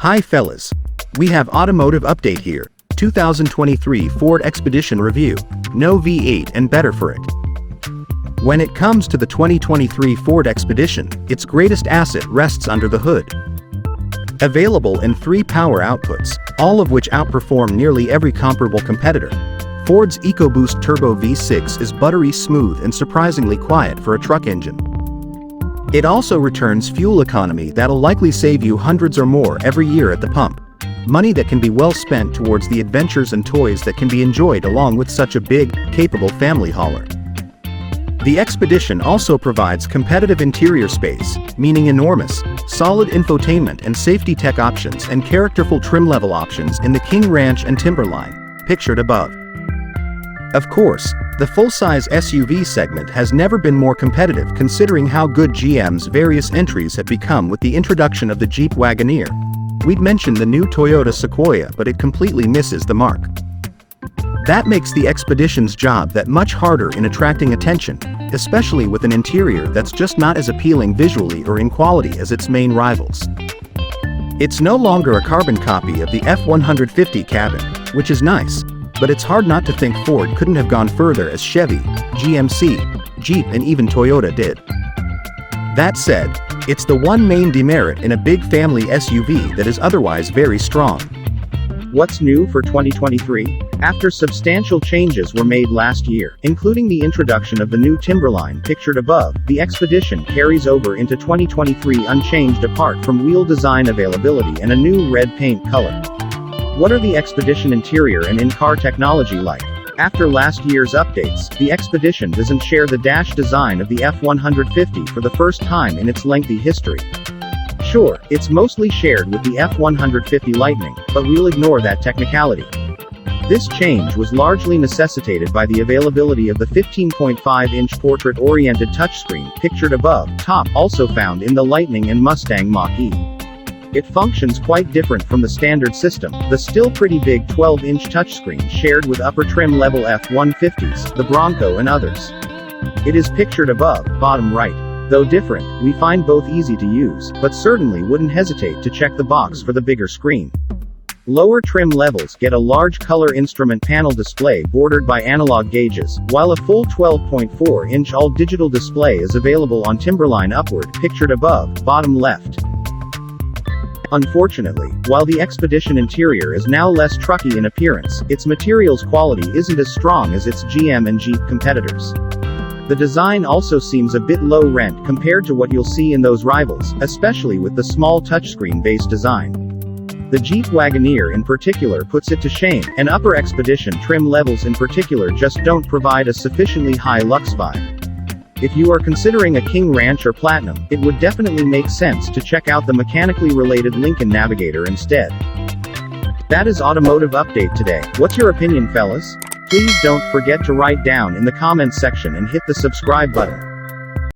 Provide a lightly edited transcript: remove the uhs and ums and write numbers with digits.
Hi fellas. We have automotive update here. 2023 Ford Expedition review. No V8 and better for it. When it comes to the 2023 Ford Expedition, its greatest asset rests under the hood. Available in 3 power outputs, all of which outperform nearly every comparable competitor, Ford's EcoBoost Turbo V6 is buttery smooth and surprisingly quiet for a truck engine. It also returns fuel economy that'll likely save you hundreds or more every year at the pump. Money that can be well spent towards the adventures and toys that can be enjoyed along with such a big, capable family hauler. The Expedition also provides competitive interior space, meaning enormous, solid infotainment and safety tech options and characterful trim level options in the King Ranch and Timberline, pictured above. Of course, the full-size SUV segment has never been more competitive considering how good GM's various entries have become with the introduction of the Jeep Wagoneer. We'd mentioned the new Toyota Sequoia, but it completely misses the mark. That makes the Expedition's job that much harder in attracting attention, especially with an interior that's just not as appealing visually or in quality as its main rivals. It's no longer a carbon copy of the F-150 cabin, which is nice, but it's hard not to think Ford couldn't have gone further as Chevy, GMC, Jeep and even Toyota did. That said, it's the one main demerit in a big family SUV that is otherwise very strong. What's new for 2023? After substantial changes were made last year, including the introduction of the new Timberline pictured above, the Expedition carries over into 2023 unchanged apart from wheel design availability and a new red paint color. What are the Expedition interior and in-car technology like? After last year's updates, the Expedition doesn't share the dash design of the F-150 for the first time in its lengthy history. Sure, it's mostly shared with the F-150 Lightning, but we'll ignore that technicality. This change was largely necessitated by the availability of the 15.5-inch portrait-oriented touchscreen pictured above, top, also found in the Lightning and Mustang Mach-E. It functions quite different from the standard system, the still pretty big 12-inch touchscreen shared with upper trim level F-150s, the Bronco and others. It is pictured above, bottom right. Though different, we find both easy to use, but certainly wouldn't hesitate to check the box for the bigger screen. Lower trim levels get a large color instrument panel display bordered by analog gauges, while a full 12.4-inch all-digital display is available on Timberline upward, pictured above, bottom left. Unfortunately, while the Expedition interior is now less trucky in appearance, its materials quality isn't as strong as its GM and Jeep competitors. The design also seems a bit low rent compared to what you'll see in those rivals, especially with the small touchscreen-based design. The Jeep Wagoneer in particular puts it to shame, and upper Expedition trim levels in particular just don't provide a sufficiently high luxe vibe. If you are considering a King Ranch or Platinum, it would definitely make sense to check out the mechanically related Lincoln Navigator instead. That is Automotive Update today. What's your opinion, fellas? Please don't forget to write down in the comments section and hit the subscribe button.